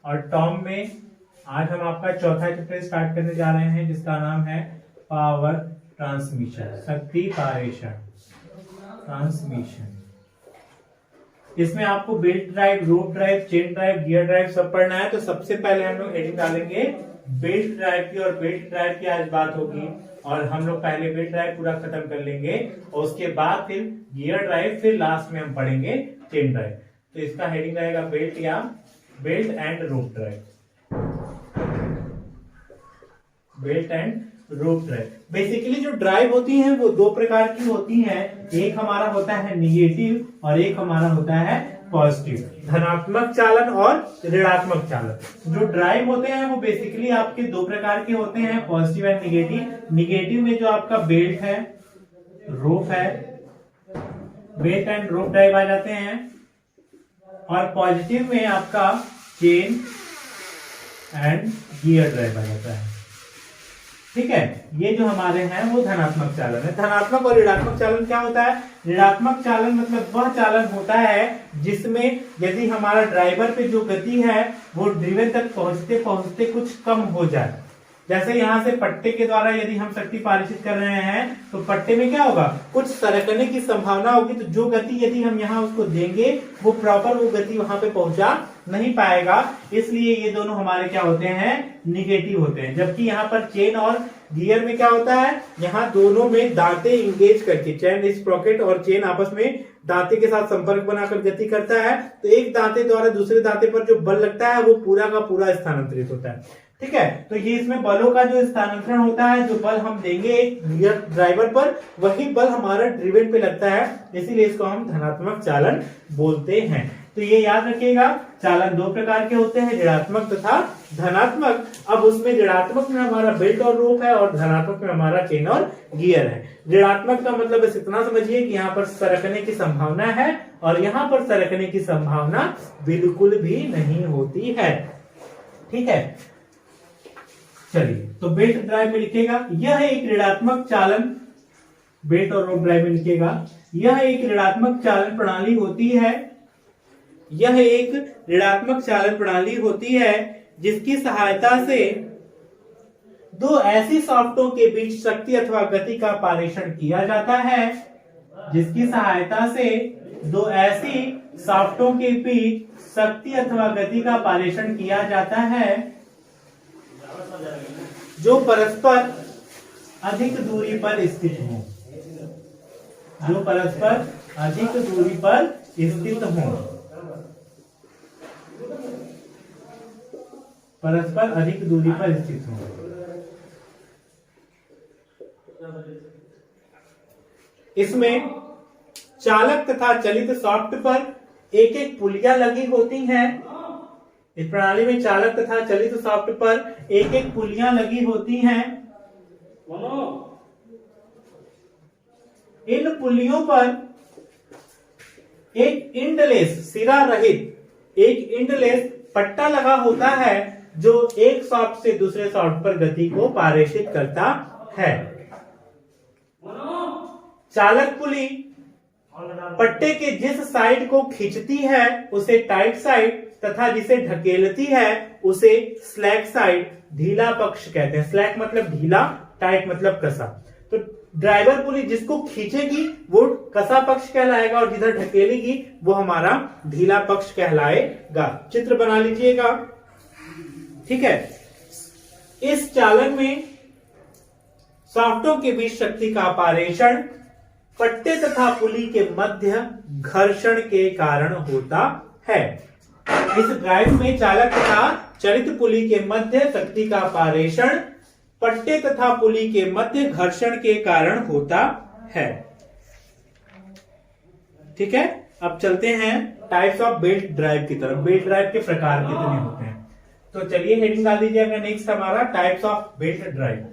और टॉम में आज हम आपका चौथा चैप्टर स्टार्ट करने जा रहे हैं जिसका नाम है पावर ट्रांसमिशन, शक्ति पारेषण ट्रांसमिशन। इसमें आपको belt drive, rope drive, chain drive, gear drive सब पढ़ना है। तो सबसे पहले हम लोग हेडिंग डालेंगे बेल्ट ड्राइव की, और बेल्ट ड्राइव की आज बात होगी और हम लोग पहले बेल्ट ड्राइव पूरा खत्म कर लेंगे और उसके बाद फिर गियर ड्राइव, फिर लास्ट में हम पढ़ेंगे चेन ड्राइव। तो इसका हेडिंग रहेगा बेल्ट या belt and rope drive, belt and rope drive. Basically जो ड्राइव होती हैं वो दो प्रकार की होती हैं, एक हमारा होता है निगेटिव और एक हमारा होता है पॉजिटिव, धनात्मक चालन और ऋणात्मक चालन। जो ड्राइव होते हैं वो बेसिकली आपके दो प्रकार के होते हैं, पॉजिटिव एंड निगेटिव। निगेटिव में जो आपका बेल्ट है, रोप है, बेल्ट एंड रोप ड्राइव आ जाते हैं, और पॉजिटिव में आपका चेन एंड गियर ड्राइव आ जाता है। ठीक है, ये जो हमारे हैं वो धनात्मक चालन है। धनात्मक और ऋणात्मक चालन क्या होता है? ऋणात्मक चालन मतलब वह चालन होता है जिसमें यदि हमारा ड्राइवर पे जो गति है वो ड्रिवन तक पहुंचते पहुंचते कुछ कम हो जाए। जैसे यहां से पट्टे के द्वारा यदि हम शक्ति पारिषित कर रहे हैं तो पट्टे में क्या होगा, कुछ सरकने की संभावना होगी। तो जो गति यदि हम यहाँ उसको देंगे वो प्रॉपर वो गति वहां पे पहुंचा नहीं पाएगा, इसलिए ये दोनों हमारे क्या होते हैं, निगेटिव होते हैं। जबकि यहाँ पर चेन और गियर में क्या होता है, यहाँ दोनों में दांते इंगेज करके, चेन स्प्रॉकेट और चेन आपस में दांते के साथ संपर्क बनाकर गति करता है, तो एक दांते द्वारा दूसरे दांते पर जो बल लगता है वो पूरा का पूरा स्थानांतरित होता है। ठीक है, तो ये इसमें बलों का जो स्थानांतरण होता है, जो बल हम देंगे एक गियर ड्राइवर पर वही बल हमारा ड्रिवन पे लगता है, इसीलिए इसको हम धनात्मक चालन बोलते हैं। तो ये याद रखिएगा, चालन दो प्रकार के होते हैं, ऋणात्मक तथा धनात्मक। अब उसमें ऋणात्मक में हमारा बेल्ट और रोप है और धनात्मक में हमारा चेन और गियर है। ऋणात्मक का मतलब बस इतना समझिए कि यहाँ पर सरकने की संभावना है और यहाँ पर सरकने की संभावना बिल्कुल भी नहीं होती है। ठीक है, चलिए, तो बेल्ट ड्राइव में लिखेगा यह एक ऋणात्मक चालन, बेल्ट और रोप ड्राइव में लिखेगा यह एक ऋणात्मक चालन प्रणाली होती है, यह एक ऋणात्मक चालन प्रणाली होती है जिसकी सहायता से दो ऐसी सॉफ्टों के बीच शक्ति अथवा गति का पारेषण किया जाता है, जिसकी सहायता से दो ऐसी सॉफ्टों के बीच शक्ति अथवा गति का पारेषण किया जाता है जो परस्पर अधिक दूरी पर स्थित हो, जो परस्पर अधिक दूरी पर स्थित हो, परस्पर अधिक दूरी पर स्थित हो। इसमें चालक तथा चलित सॉफ्ट पर एक एक पुलिया लगी होती हैं। इस प्रणाली में चालक तथा चलित सॉफ्ट पर एक एक पुलियां लगी होती हैं। इन पुलियों पर एक इंडलेस, सिरा रहित एक इंडलेस पट्टा लगा होता है जो एक सॉफ्ट से दूसरे सॉफ्ट पर गति को पारेषित करता है। चालक पुली पट्टे के जिस साइड को खींचती है उसे टाइट साइड तथा जिसे ढकेलती है उसे स्लैक साइड, ढीला पक्ष कहते हैं। स्लैक मतलब ढीला, टाइट मतलब कसा। तो ड्राइवर पुली जिसको खींचेगी वो कसा पक्ष कहलाएगा और जिधर ढकेलेगी वो हमारा ढीला पक्ष कहलाएगा। चित्र बना लीजिएगा। ठीक है, इस चालन में सॉफ्टों के बीच शक्ति का पारेषण पट्टे तथा पुली के मध्य घर्षण के कारण होता है। इस ड्राइव में चालक तथा चलित पुली के मध्य शक्ति का पारेषण पट्टे तथा पुली के मध्य घर्षण के कारण होता है। ठीक है, अब चलते हैं टाइप्स ऑफ बेल्ट ड्राइव की तरफ। बेल्ट ड्राइव के प्रकार कितने होते हैं, तो चलिए हेडिंग डाल दीजिएगा नेक्स्ट हमारा types of belt drive.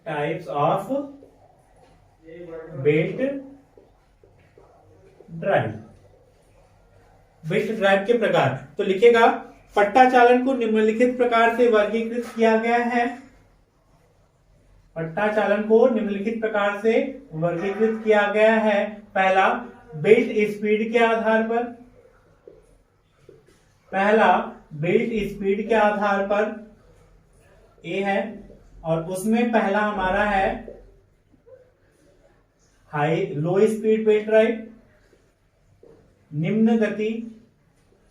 Types of belt drive, belt drive के प्रकार। तो लिखेगा पट्टा चालन को निम्नलिखित प्रकार से वर्गीकृत किया गया है। पट्टा चालन को निम्नलिखित प्रकार से वर्गीकृत किया गया है। पहला, बेल्ट स्पीड के आधार पर। पहला बेल्ट स्पीड के आधार पर ए है, और उसमें पहला हमारा है लो स्पीड बेल्ट ड्राइव, निम्न गति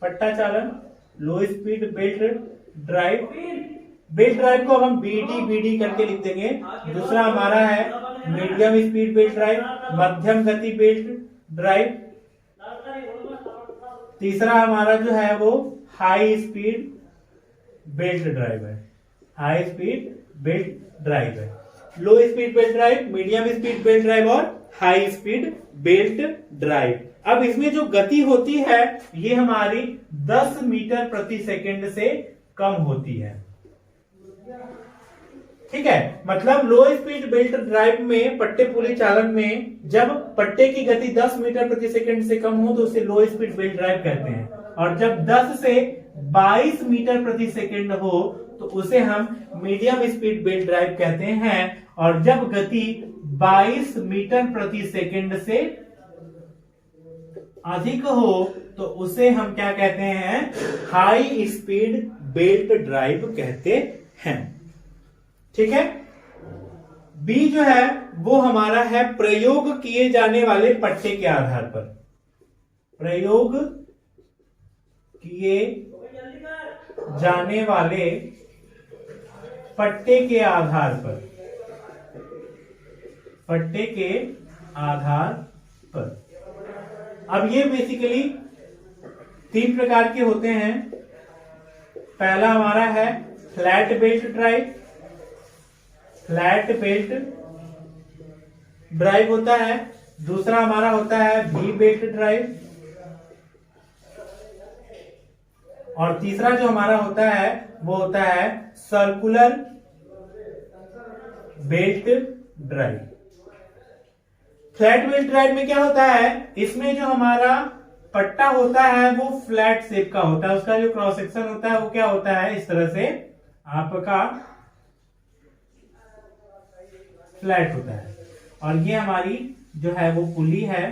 पट्टा चालन, लो speed belt drive. Belt drive को हम बीडी करके लिख देंगे। दूसरा हमारा है मीडियम स्पीड बेल्ट ड्राइव, मध्यम गति बेल्ट ड्राइव। तीसरा हमारा जो है वो हाई स्पीड बेल्ट ड्राइव है, हाई स्पीड बेल्ट ड्राइव है। लो speed belt drive, medium speed belt drive और हाई स्पीड बेल्ट ड्राइव। अब इसमें जो गति होती है ये हमारी 10 मीटर प्रति सेकंड से कम होती है। ठीक है, मतलब लो स्पीड बेल्ट ड्राइव में पट्टे पुली चालन में जब पट्टे की गति 10 मीटर प्रति सेकंड से कम हो तो उसे लो स्पीड बेल्ट ड्राइव कहते हैं, और जब 10 से 22 मीटर प्रति सेकंड हो तो उसे हम मीडियम स्पीड बेल्ट ड्राइव कहते हैं, और जब गति 22 मीटर प्रति सेकंड से अधिक हो तो उसे हम क्या कहते हैं, हाई स्पीड बेल्ट ड्राइव कहते हैं। ठीक है, बी जो है वो हमारा है प्रयोग किए जाने वाले पट्टे के आधार पर, प्रयोग किए जाने वाले पट्टे के आधार पर, पट्टे के आधार पर। अब ये बेसिकली 3 प्रकार के होते हैं। पहला हमारा है flat belt drive, flat belt drive होता है। दूसरा हमारा होता है वी बेल्ट ड्राइव, और तीसरा जो हमारा होता है वो होता है circular belt drive. Flat belt drive में क्या होता है, इसमें जो हमारा पट्टा होता है वो फ्लैट शेप का होता है, उसका जो क्रॉस सेक्शन होता है वो क्या होता है, इस तरह से आपका फ्लैट होता है। और ये हमारी जो है वो पुली है,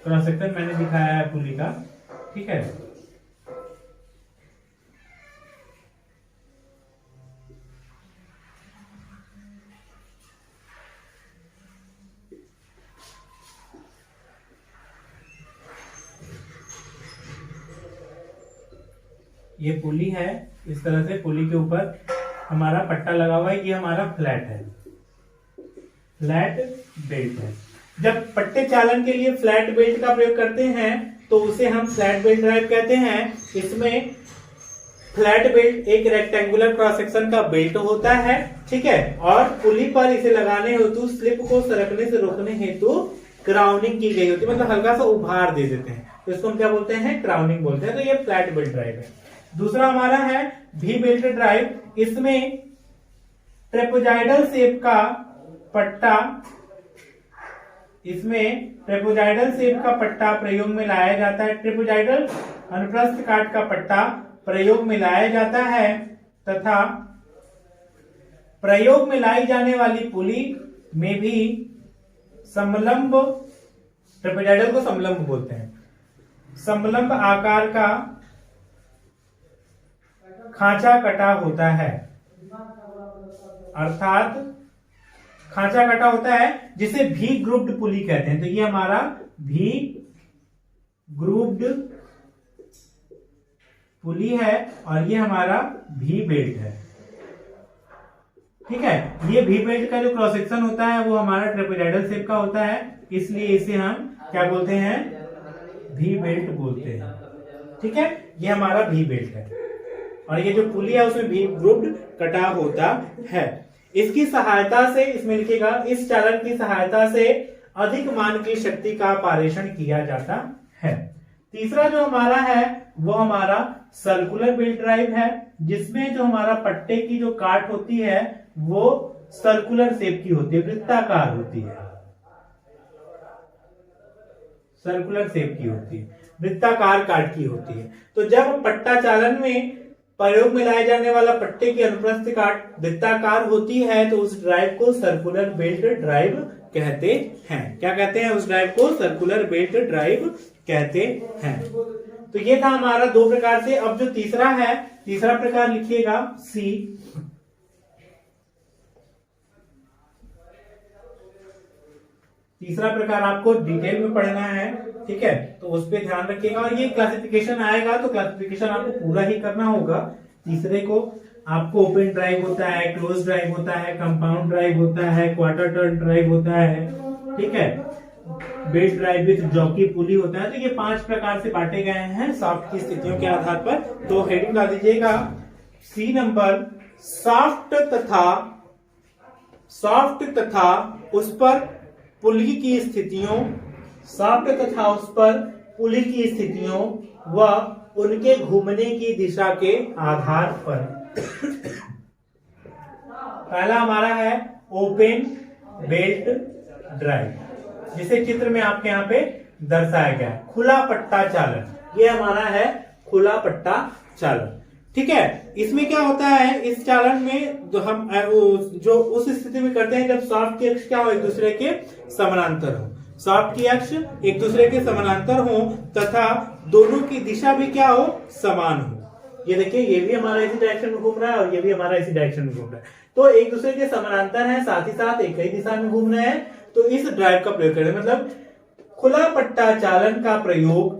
क्रॉस सेक्शन मैंने दिखाया है पुली का। ठीक है, ये पुली है, इस तरह से पुली के ऊपर हमारा पट्टा लगा हुआ है, ये हमारा फ्लैट है, फ्लैट बेल्ट है। जब पट्टे चालन के लिए फ्लैट बेल्ट का प्रयोग करते हैं तो उसे हम फ्लैट बेल्ट ड्राइव कहते हैं। इसमें फ्लैट बेल्ट एक रेक्टेंगुलर क्रॉस सेक्शन का बेल्ट होता है, ठीक है, और पुली पर इसे लगाने हेतु स्लिप को सरकने से रोकने हेतु क्राउनिंग की गई होती है, मतलब हल्का सा उभार दे देते हैं, तो इसको हम क्या बोलते हैं, क्राउनिंग बोलते हैं। तो ये फ्लैट बेल्ट ड्राइव है। दूसरा हमारा है वी बेल्ट ड्राइव, इसमें ट्रेपेजॉइडल शेप का पट्टा, इसमें ट्रेपेजॉइडल शेप का पट्टा प्रयोग में लाया जाता है, ट्रेपेजॉइडल अनुप्रस्थ काट का पट्टा प्रयोग में लाया जाता है, तथा प्रयोग में लाई जाने वाली पुली में भी समलंब, ट्रेपेजॉइडल को समलंब बोलते हैं, समलंब आकार का खांचा कटा होता है, अर्थात खांचा कटा होता है जिसे भी ग्रुप्ड पुली कहते हैं। तो ये हमारा भी ग्रुप्ड पुली है और ये हमारा भी बेल्ट है। ठीक है, ये भी बेल्ट का जो क्रॉस सेक्शन होता है वो हमारा ट्रेपेजॉइडल शेप का होता है, इसलिए इसे हम क्या बोलते हैं, भी बेल्ट बोलते हैं। ठीक है, ये हमारा भी बेल्ट है और ये जो पुली है उसमें भी ग्रुप्ड कटा होता है। इसकी सहायता से, इसमें लिखिएगा, इस चालन की सहायता से अधिक मान की शक्ति का पारेषण किया जाता है। तीसरा जो हमारा है वो हमारा सर्कुलर बेल्ट ड्राइव है, जिसमें जो हमारा पट्टे की जो काट होती है वो सर्कुलर शेप की होती है, वृत्ताकार होती है, सर्कुलर शेप की होती है, वृत्ताकार काट की होती है। तो जब पट्टा चालन में प्रयोग में लाए जाने वाला पट्टे की अनुप्रस्थ काट वृत्ताकार होती है तो उस ड्राइव को सर्कुलर बेल्ट ड्राइव कहते हैं। क्या कहते हैं, उस ड्राइव को सर्कुलर बेल्ट ड्राइव कहते हैं। तो ये था हमारा दो प्रकार से। अब जो तीसरा है, तीसरा प्रकार लिखिएगा सी। तीसरा प्रकार आपको डिटेल में पढ़ना है, ठीक है, तो उस पर ध्यान रखिएगा। और ये क्लासिफिकेशन आएगा तो क्लासिफिकेशन आपको पूरा ही करना होगा। तीसरे को आपको ओपन ड्राइव होता है, क्लोज ड्राइव होता है, कंपाउंड ड्राइव होता है, क्वार्टर टर्न ड्राइव होता है, ठीक है, belt drive with jockey pulley होता है। तो ये 5 प्रकार से बांटे गए हैं शाफ्ट की स्थितियों के आधार पर। तो हेडिंग डाल दीजिएगा सी नंबर, शाफ्ट तथा उस पर पुली की स्थितियों, शाफ्ट तथा उस पर पुली की स्थितियों व उनके घूमने की दिशा के आधार पर। पहला हमारा है ओपन बेल्ट ड्राइव, जिसे चित्र में आपके यहाँ पे दर्शाया गया है, खुला पट्टा चालन। ये हमारा है खुला पट्टा चालन, ठीक है। इसमें क्या होता है, इस चालन में हम जो उस स्थिति में करते हैं जब शाफ्ट के अक्ष क्या हो, एक दूसरे के समानांतर हो, शाफ्ट की अक्ष एक दूसरे के समानांतर हो तथा दोनों की दिशा भी क्या हो, समान हो। ये देखिए, ये भी हमारा इसी डायरेक्शन में घूम रहा है और ये भी हमारा इसी डायरेक्शन में घूम रहा है। तो एक दूसरे के समानांतर है, साथ ही साथ एक ही दिशा में घूम रहे हैं। तो इस ड्राइव का प्रयोग करें, मतलब खुला पट्टा चालन का प्रयोग,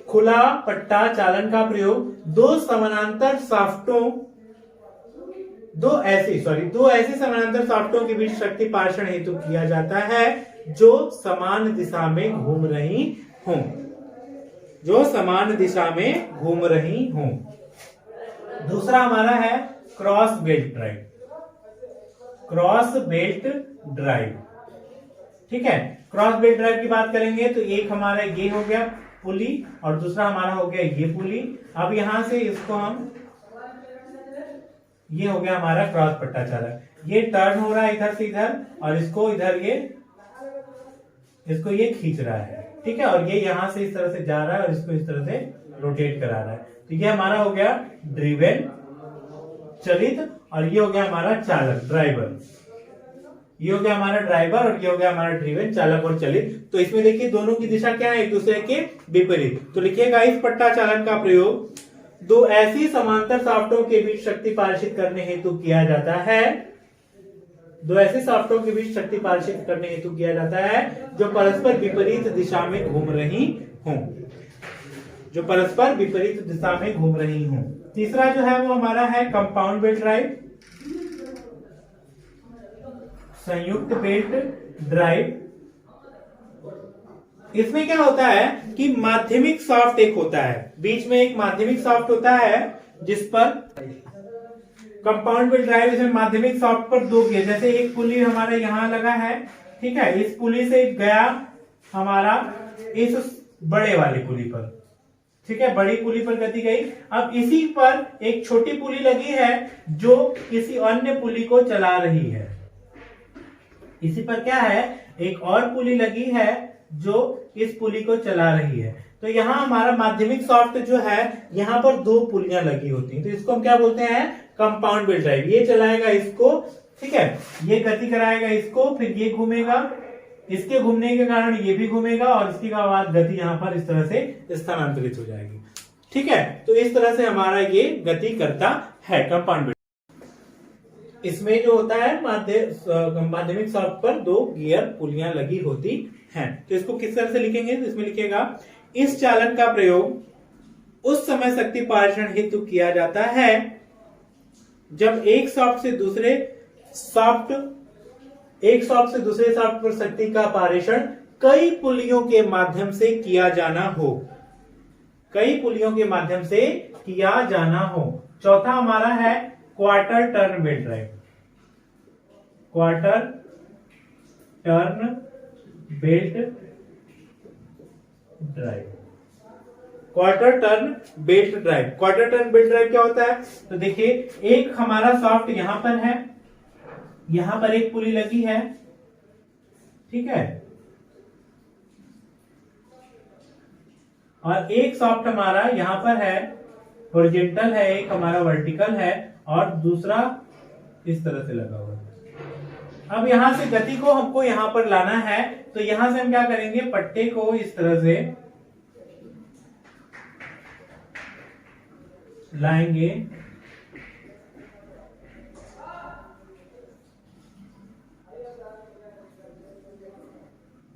खुला पट्टा चालन का प्रयोग दो समानांतर शाफ्टों, दो ऐसे समानांतर शाफ्टों के बीच शक्ति पार्षण हेतु किया जाता है जो समान दिशा में घूम रही हों, जो समान दिशा में घूम रही हों। दूसरा हमारा है cross belt drive, cross belt drive, ठीक है। क्रॉस बेल्ट ड्राइव की बात करेंगे तो एक हमारा ये हो गया पुली और दूसरा हमारा हो गया ये पुली। अब यहां से इसको हम, ये हो गया हमारा क्रॉस पट्टा चालन, ये टर्न हो रहा है इधर से इधर और इसको इधर इसको ये खींच रहा है, ठीक है, और ये यहां से इस तरह से जा रहा है और इसको इस तरह से रोटेट करा रहा है। तो ये हमारा हो गया ड्रिवेन, चलित, और ये हो गया हमारा चालक, ड्राइवर। ये हो गया हमारा ड्राइवर और ये हो गया हमारा ड्रिवेन, चालक और चलित। तो इसमें देखिए दोनों की दिशा क्या है, एक दूसरे के विपरीत। तो लिखिएगा इस पट्टा चालन का प्रयोग दो ऐसी समांतर शाफ्टों के बीच शक्ति पार्षित करने हेतु किया जाता है, दो ऐसे शाफ्टों के बीच शक्ति पार्षित करने हेतु किया जाता है जो परस्पर विपरीत दिशा में घूम रही हों, जो परस्पर विपरीत दिशा में घूम रही हों। तीसरा जो है वो हमारा है कंपाउंड बेल्ट ड्राइव, संयुक्त बेल्ट ड्राइव। इसमें क्या होता है कि माध्यमिक शाफ्ट एक होता है, बीच में एक माध्यमिक शाफ्ट होता है जिस पर कंपाउंड बेल्ट ड्राइव, इसमें माध्यमिक शाफ्ट पर दो गियर, जैसे एक पुली हमारे यहां लगा है, ठीक है, इस पुली से गया हमारा इस बड़े वाली पुली पर, ठीक है, बड़ी पुली पर गति गई। अब इसी पर एक छोटी पुली लगी है जो किसी अन्य पुली को चला रही है। इसी पर क्या है, एक और पुली लगी है जो इस पुली को चला रही है। तो यहाँ हमारा माध्यमिक शाफ्ट जो है, यहाँ पर दो पुलियां लगी होती हैं, तो इसको हम क्या बोलते हैं, कंपाउंड बेल्ट ड्राइव। ये चलाएगा इसको, ठीक है, ये गति कराएगा इसको, फिर ये घूमेगा, इसके घूमने के कारण ये भी घूमेगा और इसके बाद गति यहाँ पर इस तरह से स्थानांतरित हो जाएगी, ठीक है। तो इस तरह से हमारा ये गति करता है कंपाउंड बेल्ट। इसमें जो होता है माध्यमिक शाफ्ट पर दो गियर पुलियां लगी होती हैं। तो इसको किस तरह से लिखेंगे, तो इसमें लिखिएगा इस चालन का प्रयोग उस समय शक्ति पार्षण हेतु किया जाता है जब एक शाफ्ट से दूसरे शाफ्ट पर शक्ति का पारेषण कई पुलियों के माध्यम से किया जाना हो, कई पुलियों के माध्यम से किया जाना हो। चौथा हमारा है quarter turn belt drive, quarter turn belt drive, quarter turn belt drive. Quarter turn belt drive क्या होता है, तो देखिए एक हमारा शाफ्ट यहां पर है, यहां पर एक पुली लगी है, ठीक है, और एक शाफ्ट हमारा यहां पर है, हॉरिजॉन्टल है, एक हमारा वर्टिकल है और दूसरा इस तरह से लगा हुआ है, अब यहां से गति को हमको यहां पर लाना है, तो यहां से हम क्या करेंगे, पट्टे को इस तरह से लाएंगे,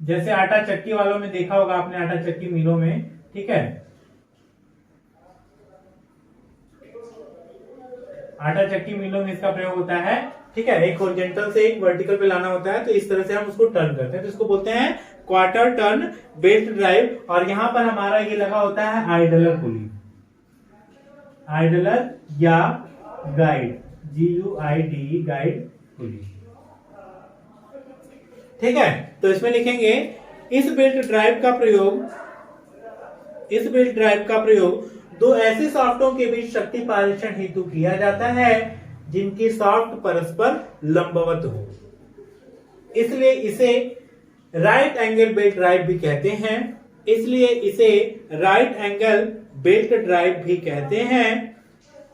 जैसे आटा चक्की वालों में देखा होगा आपने, आटा चक्की मिलों में, ठीक है, आटा चक्की मिलों में इसका प्रयोग होता है, ठीक है। एक हॉरिजॉन्टल से एक वर्टिकल पे लाना होता है, तो इस तरह से हम उसको टर्न करते हैं, तो इसको बोलते हैं क्वार्टर टर्न बेल्ट ड्राइव। और यहां पर हमारा ये लगा होता है आइडलर पुली, आइडलर या गाइड, GUID, गाइड पुली, ठीक है। तो इसमें लिखेंगे इस बेल्ट ड्राइव का प्रयोग दो ऐसे सॉफ्टों के बीच शक्ति पारेषण हेतु किया जाता है जिनकी सॉफ्ट परस्पर लंबवत हो, इसलिए इसे राइट एंगल बेल्ट ड्राइव भी कहते हैं।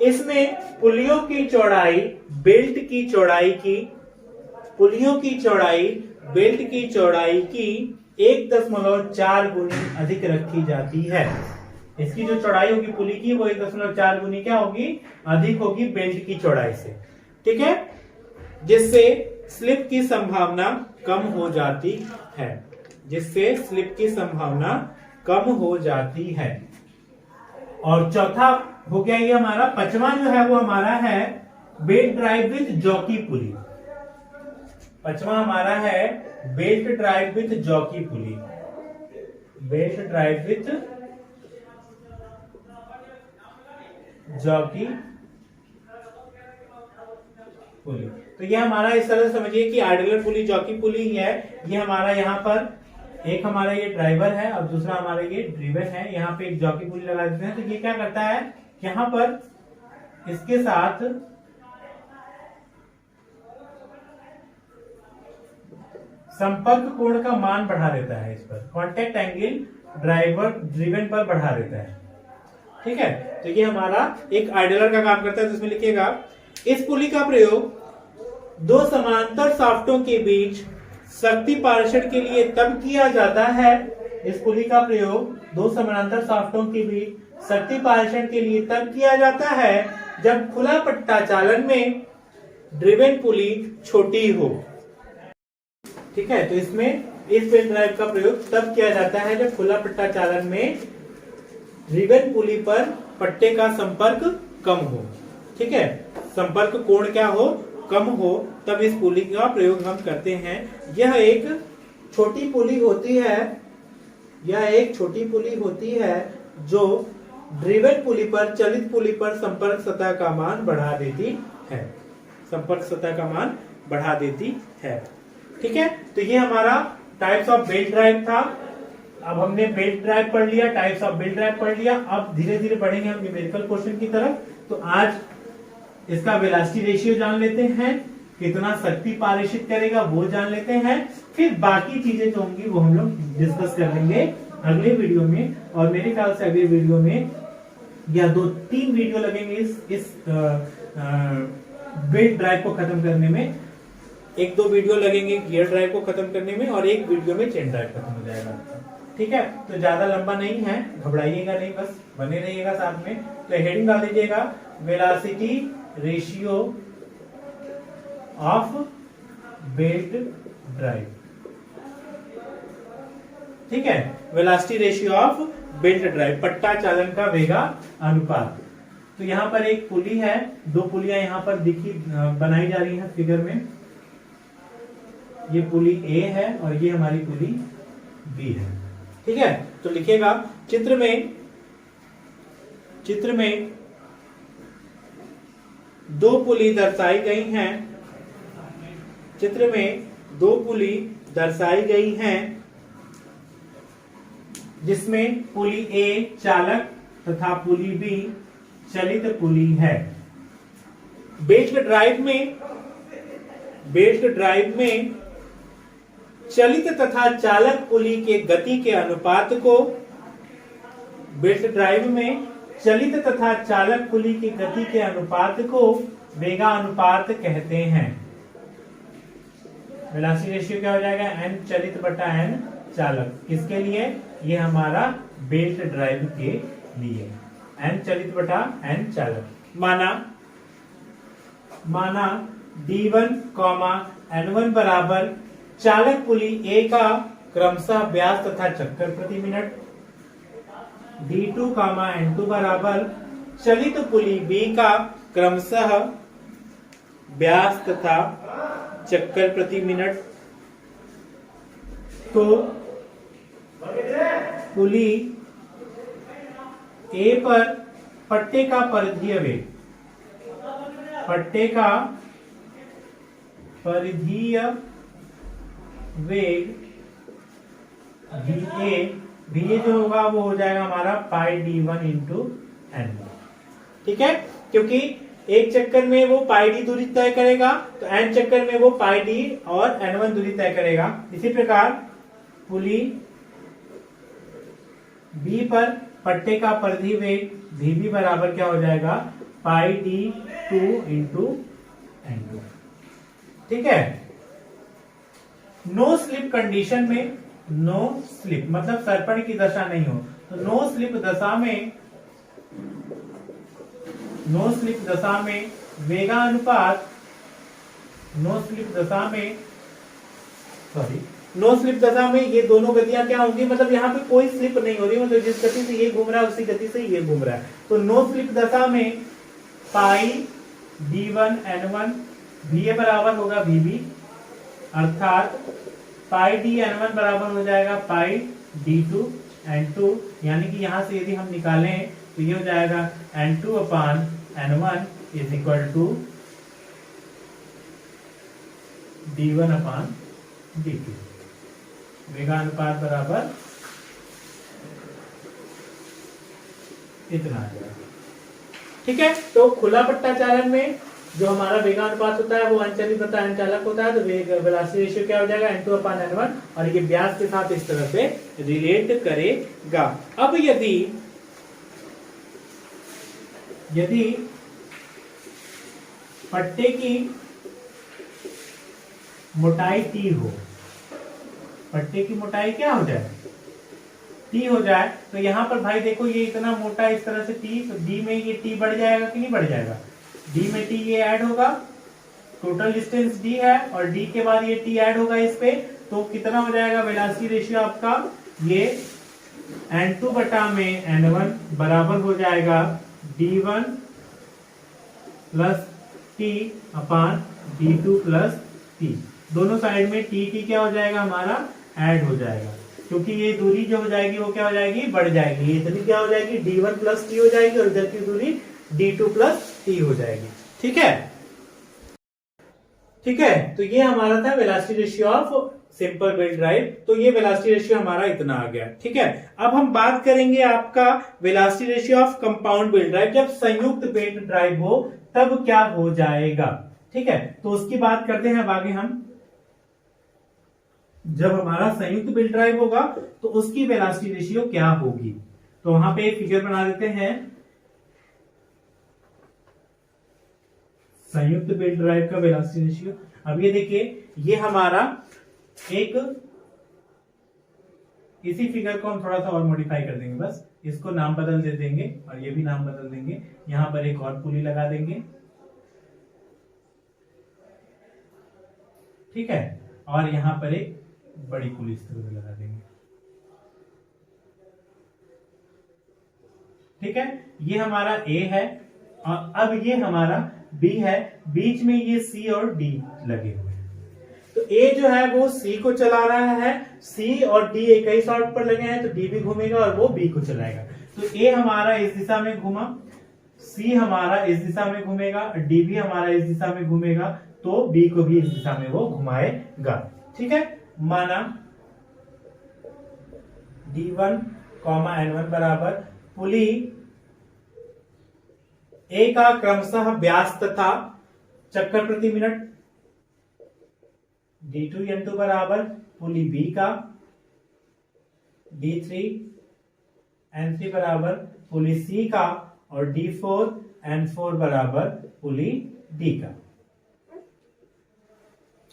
इसमें पुलियों की चौड़ाई बेल्ट की चौड़ाई की 1.4 गुनी अधिक रखी जाती है। इसकी जो चौड़ाई होगी पुली की, वो 1.4 गुनी क्या होगी, अधिक होगी बेल्ट की चौड़ाई से, ठीक है, जिससे स्लिप की संभावना कम हो जाती है, और चौथा हो गया ये हमारा, पांचवा जो है वो हमारा है belt drive with jockey pulley. पांचवा हमारा है belt drive with jockey pulley, belt drive with jockey pulley. तो ये हमारा इस तरह से समझिए कि आइडलर पुली, जॉकी पुली ही है। ये हमारा यहाँ पर एक हमारा ये ड्राइवर है और दूसरा हमारा ये ड्रिवन है। यहाँ पे एक जॉकी पुली लगा देते हैं, तो ये क्या करता है, यहाँ पर इसके साथ संपर्क कोण का मान बढ़ा देता है, इस पर कॉन्टेक्ट एंगल ड्राइवर ड्रिवन पर बढ़ा देता है, ठीक है। तो ये हमारा एक आइडलर का काम करता है। तो इसमें लिखिएगा इस पुली का प्रयोग दो समांतर शाफ्टों के बीच शक्ति पारेषण के लिए तब किया जाता है। इस पुली का प्रयोग दो समांतर शाफ्टों के बीच शक्ति पारेषण के लिए तब किया जाता है जब खुला पट्टा चालन में ड्रिवन पुली छोटी हो, ठीक है। तो इसमें इस बेल्ट ड्राइव का प्रयोग तब किया जाता है जब खुला पट्टा चालन में ड्रिवन पुली पर पट्टे का संपर्क कम हो, ठीक है, संपर्क कोण क्या हो, कम हो, तब इस पुली का प्रयोग हम करते हैं। यह एक छोटी पुली होती है जो ड्रिवन पुली पर, चलित पुली पर संपर्क सतह का मान बढ़ा देती है, ठीक है। तो ये हमारा टाइप्स ऑफ बेल्ट ड्राइव था। अब हमने बेल्ट ड्राइव पढ़ लिया, टाइप्स ऑफ बेल्ट ड्राइव पढ़ लिया। अब धीरे धीरे बढ़ेंगे हम न्यूमेरिकल क्वेश्चन की तरफ। तो आज इसका वेलोसिटी रेशियो जान लेते हैं, कितना शक्ति पारेषित करेगा वो जान लेते हैं, फिर बाकी चीजें जो होंगी वो हम लोग डिस्कस कर लेंगे अगले वीडियो में। और मेरे ख्याल से अगले वीडियो में या 2-3 वीडियो लगेंगे इस बेल्ट ड्राइव को खत्म करने में। 1-2 वीडियो लगेंगे गियर ड्राइव को खत्म करने में, और एक वीडियो में चेन ड्राइव खत्म हो जाएगा, ठीक है। तो ज्यादा लंबा नहीं है, घबराइएगा नहीं, बस बने रहिएगा साथ में। तो हेडिंग डाल दीजिएगा velocity ratio of belt drive, ठीक है, velocity ratio of belt drive, पट्टा चालन का वेगा अनुपात। तो यहाँ पर एक पुली है, 2 पुलियां यहाँ पर बनाई जा रही हैं फिगर में। ये पुली ए है और ये हमारी पुली बी है, ठीक है। तो लिखिएगा चित्र में 2 पुली दर्शाई गई हैं, चित्र में 2 पुली दर्शाई गई हैं, जिसमें पुली ए चालक तथा पुली बी चलित पुली है। बेल्ट ड्राइव में चलित तथा चालक पुली के गति के अनुपात को, बेल्ट ड्राइव में चलित तथा चालक पुली की गति के अनुपात को वेगा अनुपात कहते हैं। वेलोसिटी रेशियो क्या हो जाएगा, एन चलित बटा एन चालक। किसके लिए, ये हमारा बेल्ट ड्राइव के लिए, एन चलित बटा एन चालक। माना D1, N1 बराबर चालक पुली ए का क्रमशः व्यास तथा चक्कर प्रति मिनट, D2, N2 बराबर चलित पुली बी का क्रमशः व्यास तथा चक्कर प्रति मिनट। तो पुली ए पर पट्टे का परिधीय वेग, पट्टे का परिधीय वेग VA जो होगा वो हो जाएगा हमारा पाई D1 इंटू N1। ठीक है, क्योंकि एक चक्कर में वो पाई डी दूरी तय करेगा, तो एन चक्कर में वो पाई डी और N1 दूरी तय करेगा। इसी प्रकार पुली बी पर पट्टे का परिधि वेग VB बराबर क्या हो जाएगा, पाई D2 इंटू N2। ठीक है, नो स्लिप कंडीशन में, नो स्लिप मतलब सरपण की दशा नहीं हो, तो नो स्लिप दशा में वेगानुपात, नो स्लिप दशा में ये दोनों गतियां क्या होंगी, मतलब यहाँ पे कोई स्लिप नहीं हो रही, मतलब जिस गति से ये घूम रहा है उसी गति से ये घूम रहा है। तो नो स्लिप दशा में पाई D1 N1 VA बराबर होगा VB, अर्थात पाई D N1 बराबर हो जाएगा पाई D2 N2, यानी कि यहां से यदि हम निकालें तो ये हो जाएगा N2 upon N1 is equal to D1 upon D2। वेगानुपात बराबर इतना आ जाएगा। ठीक है, तो खुला पट्टा चालन में जो हमारा वेगानुपात होता है वो अनचलित बटा एन चालक होता है, तो वेलोसिटी रेशियो क्या हो जाएगा, N2 अपान N1, और ये व्यास के साथ इस तरह से रिलेट करेगा। अब यदि पट्टे की मोटाई T हो, पट्टे की मोटाई क्या हो जाए, T हो जाए, तो यहां पर भाई देखो ये इतना मोटा इस तरह से T, तो D में ये T बढ़ जाएगा कि नहीं बढ़ जाएगा, D में T ये ऐड होगा, टोटल डिस्टेंस D है और D के बाद ये T ऐड होगा इस पे, तो कितना हो जाएगा वेलोसिटी रेशियो आपका, ये N2 बटा में N1 बराबर हो जाएगा D1 प्लस T अपान D2 प्लस T। दोनों साइड में T क्या हो जाएगा हमारा, ऐड हो जाएगा, क्योंकि ये दूरी जो हो जाएगी वो क्या हो जाएगी, बढ़ जाएगी, ये इतनी क्या हो जाएगी D1 प्लस T हो जाएगी, और इधर की दूरी D2 प्लस T हो जाएगी। ठीक है, ठीक है, तो ये हमारा था velocity ratio of simple belt drive. तो ये वेलोसिटी रेशियो हमारा इतना आ गया। ठीक है, अब हम बात करेंगे आपका velocity ratio of compound belt drive. जब संयुक्त बेल्ट ड्राइव हो तब क्या हो जाएगा। ठीक है, तो उसकी बात करते हैं अब आगे हम। जब हमारा संयुक्त बेल्ट ड्राइव होगा तो उसकी वेलोसिटी रेशियो क्या होगी, तो वहां पे एक फिगर बना देते हैं संयुक्त बेल्ट ड्राइव का वेलोसिटी रेशियो। अब ये देखिए, ये हमारा एक, इसी फिगर को हम थोड़ा सा और मॉडिफाई कर देंगे, बस इसको नाम बदल दे देंगे और ये भी नाम बदल देंगे। यहां पर एक और पुली लगा देंगे, ठीक है, और यहां पर एक बड़ी पुली इस तरह से लगा देंगे। ठीक है, ये हमारा A है और अब ये हमारा B है, बीच में ये C और D लगे हुए हैं। तो A जो है वो C को चला रहा है, C और D एक ही शॉट पर लगे हैं, तो D भी घूमेगा और वो B को चलाएगा। तो A हमारा इस दिशा में घूमा, C हमारा इस दिशा में घूमेगा, D भी हमारा इस दिशा में घूमेगा, तो B को भी इस दिशा में वो घुमाएगा। ठीक है, माना D1, N1 बराबर पुली A का क्रमशः व्यास तथा चक्कर प्रति मिनट, D2 N2 बराबर पुली B का, D3 N3 बराबर पुली C का, और D4 N4 बराबर पुली D का।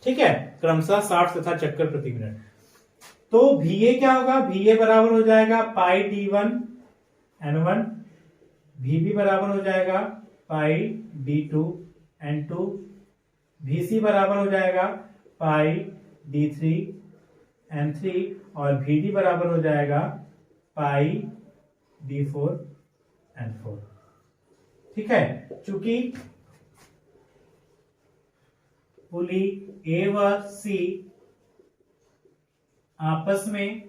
ठीक है, क्रमशः 60 तथा चक्कर प्रति मिनट। तो VA क्या होगा, VA बराबर हो जाएगा पाई D1 N1, VB बराबर हो जाएगा पाई D2 N2, VC बराबर हो जाएगा पाई D3 N3 और VD बराबर हो जाएगा पाई D4 N4। ठीक है, चूंकि पुली A व C आपस में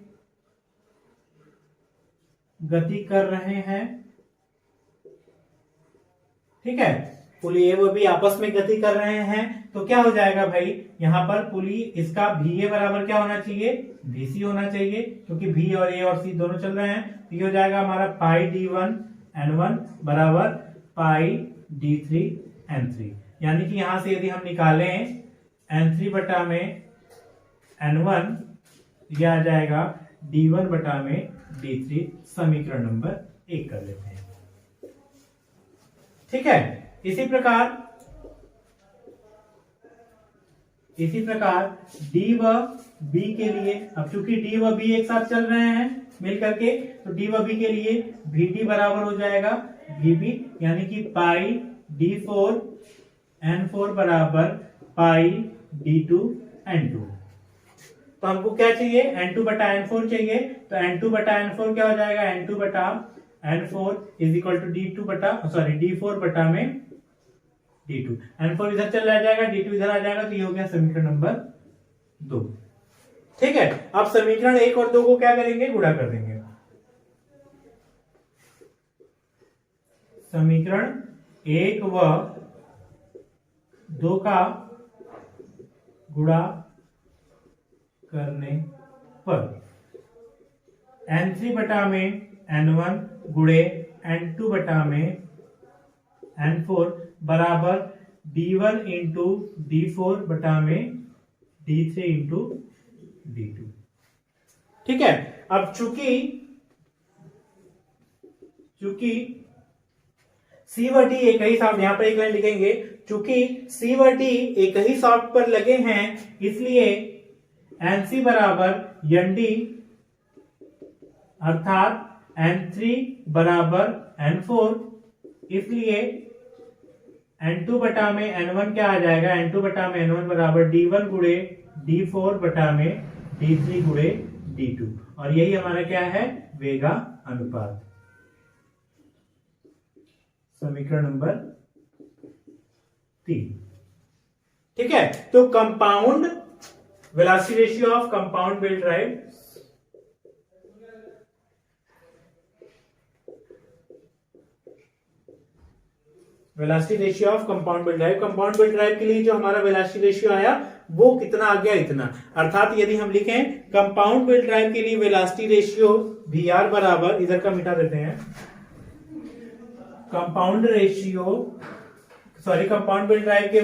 गति कर रहे हैं, ठीक है, पुली A व B आपस में गति कर रहे हैं, तो क्या हो जाएगा भाई, यहां पर पुली इसका VA बराबर क्या होना चाहिए, VC होना चाहिए, क्योंकि V और A और C दोनों चल रहे हैं। तो ये हो जाएगा हमारा पाई D1 N1 बराबर पाई D3 N3, यानी कि यहां से यदि हम निकालें N3 बटा में N1, यह आ जाएगा D1 बटा में D3, समीकरण नंबर 1 कर लेते हैं। ठीक है, इसी प्रकार D व B के लिए, अब चूंकि D व B एक साथ चल रहे हैं मिल करके, तो D व B के लिए VD बराबर हो जाएगा VB, यानी कि पाई D4 N4 बराबर पाई D2 N2। तो हमको क्या चाहिए, N2 बटा N4 चाहिए, तो N2 बटा N4 क्या हो जाएगा, N2 बटा N4 is equal to D4 बटा में D2। N4 इधर चल जाएगा, D2 इधर आ जाएगा, तो ये हो गया समीकरण नंबर 2। ठीक है, अब समीकरण 1 और 2 को क्या करेंगे, गुणा कर देंगे। समीकरण 1 व 2 का गुणा करने पर N3 बटा में N1 गुणे N2 बटा में N4 बराबर D1 इंटू D4 बटा में D3 इंटू D2। ठीक है, अब चूंकि C व D एक ही साफ्ट, यहां पर एक लाइन लिखेंगे, चूंकि C व D एक ही साफ्ट पर लगे हैं, इसलिए NC बराबर ND अर्थात N3 बराबर N4, इसलिए N2 बटा में N1 क्या आ जाएगा, N2 बटा में N1 बराबर D1 गुणे D4 बटा में D3 गुणे D2, और यही हमारा क्या है, वेगा अनुपात, समीकरण नंबर 3। ठीक है, तो compound velocity ratio of compound belt drive, velocity ratio of compound belt drive, compound belt drive के लिए जो हमारा वेलोसिटी रेशियो आया वो कितना आ गया, इतना। अर्थात यदि हम लिखें कंपाउंड बेल्ट ड्राइव के लिए वेलोसिटी रेशियो VR बराबर, इधर का मिटा देते हैं, कंपाउंड बेल्ट ड्राइव के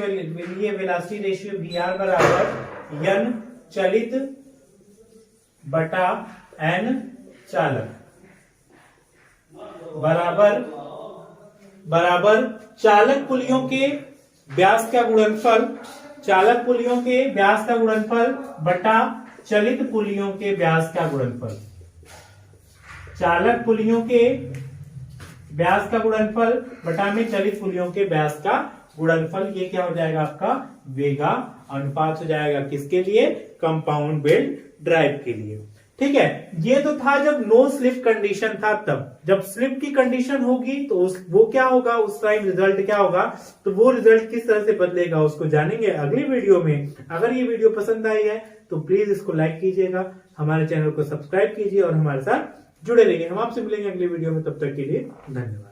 लिए वेलोसिटी रेशियो VR बराबर N चलित बटा N चालक बराबर चालक पुलियों के व्यास का गुणनफल, चालक पुलियों के व्यास का गुणनफल बटा चलित पुलियों के व्यास का गुणनफल, चालक पुलियों के व्यास का गुणनफल बटा में चलित पुलियों के व्यास का गुणनफल, ये क्या हो जाएगा, आपका वेगा अनुपात हो जाएगा, किसके लिए, कंपाउंड बेल्ट ड्राइव के लिए। ठीक है, ये तो था जब नो स्लिप कंडीशन था, तब जब स्लिप की कंडीशन होगी तो वो क्या होगा, उस टाइम रिजल्ट क्या होगा, तो वो रिजल्ट किस तरह से बदलेगा उसको जानेंगे अगली वीडियो में। अगर ये वीडियो पसंद आई है तो प्लीज इसको लाइक कीजिएगा, हमारे चैनल को सब्सक्राइब कीजिए और हमारे साथ जुड़े रहिए। हम आपसे मिलेंगे अगली वीडियो में, तब तक के लिए धन्यवाद।